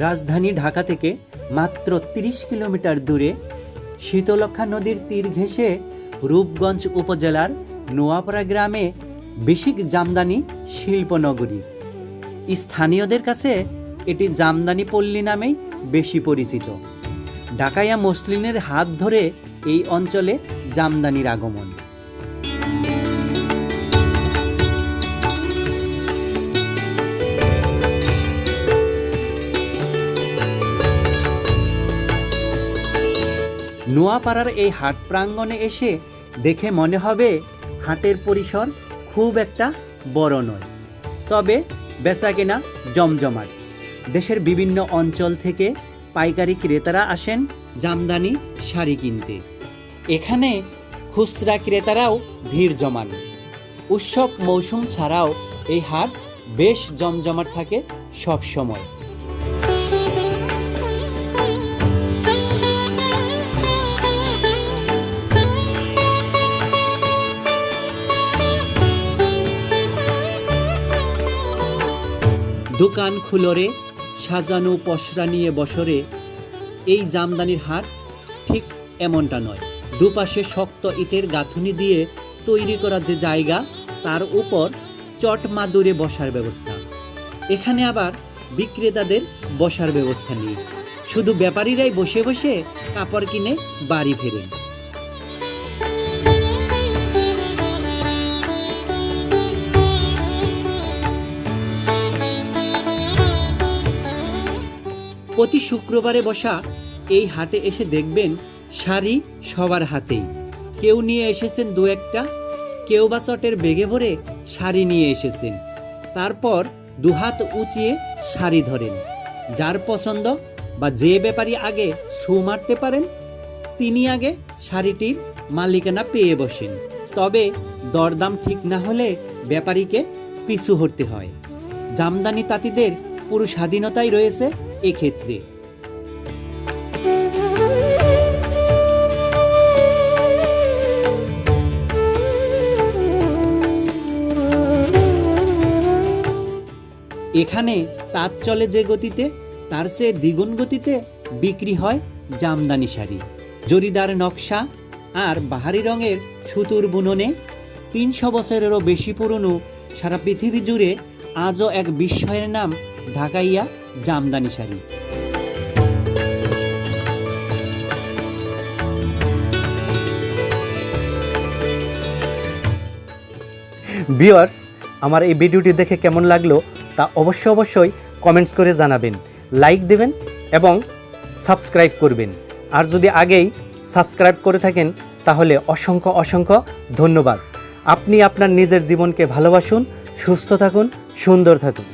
রাজধানী ঢাকা থেকে মাত্র ৩০ কিলোমিটার দূরে শীতলক্ষ্যা নদীর তীর ঘেঁষে রূপগঞ্জ উপজেলার নোয়াপাড়া গ্রামে বেশিক জামদানি শিল্পনগরী। স্থানীয়দের কাছে এটি জামদানি পল্লী নামেই বেশি পরিচিত। ঢাকাইয়া মসলিনের হাত ধরে এই অঞ্চলে জামদানির আগমন। নোয়াপাড়ার এই হাট প্রাঙ্গণে এসে দেখে মনে হবে হাটের পরিসর খুব একটা বড় নয়, তবে বেচাকেনা জমজমাট। দেশের বিভিন্ন অঞ্চল থেকে পাইকারি ক্রেতারা আসেন জামদানি শাড়ি কিনতে। এখানে খুচরা ক্রেতারাও ভিড় জমান। উৎসব মৌসুম ছাড়াও এই হাট বেশ জমজমাট থাকে সব সময়। দোকান খুলরে সাজানো পসরা নিয়ে বসরে এই জামদানির হাট ঠিক এমনটা নয়। দুপাশে শক্ত ইটের গাঁথুনি দিয়ে তৈরি করা যে জায়গা, তার উপর চট মাদুরে বসার ব্যবস্থা। এখানে আবার বিক্রেতাদের বসার ব্যবস্থা নেই, শুধু ব্যাপারীরাই বসে বসে কাপড় কিনে বাড়ি ফেরেন। প্রতি শুক্রবারে বসা এই হাটে এসে দেখবেন শাড়ি সবার হাতেই। কেউ নিয়ে এসেছেন দু একটা, কেউ বা চটের বেগে ভরে শাড়ি নিয়ে এসেছেন। তারপর দুহাত উঁচিয়ে শাড়ি ধরেন। যার পছন্দ বা যে ব্যাপারী আগে ছু মারতে পারেন তিনি আগে শাড়িটির মালিকানা পেয়ে বসেন। তবে দরদাম ঠিক না হলে ব্যাপারীকে পিছু হটতে হয়। জামদানি তাঁতিদের পুরো স্বাধীনতাই রয়েছে এক্ষেত্রে। এখানে তাঁত চলে যে গতিতে, তার চেয়ে দ্বিগুণ গতিতে বিক্রি হয় জামদানি শাড়ি। জরিদার নকশা আর বাহারি রঙের সুতুর বুননে ৩০০ বছরেরও বেশি পুরনো সারা পৃথিবী জুড়ে আজও এক বিস্ময়ের নাম ঢাকাইয়া জামদানি শাড়ি। ভিউয়ার্স, আমার এই ভিডিওটি দেখে কেমন লাগলো তা অবশ্যই কমেন্টস করে জানাবেন, লাইক দেবেন এবং সাবস্ক্রাইব করবেন। আর যদি আগেই সাবস্ক্রাইব করে থাকেন তাহলে অসংখ্য ধন্যবাদ। আপনি আপনার নিজের জীবনকে ভালোবাসুন, সুস্থ থাকুন, সুন্দর থাকুন।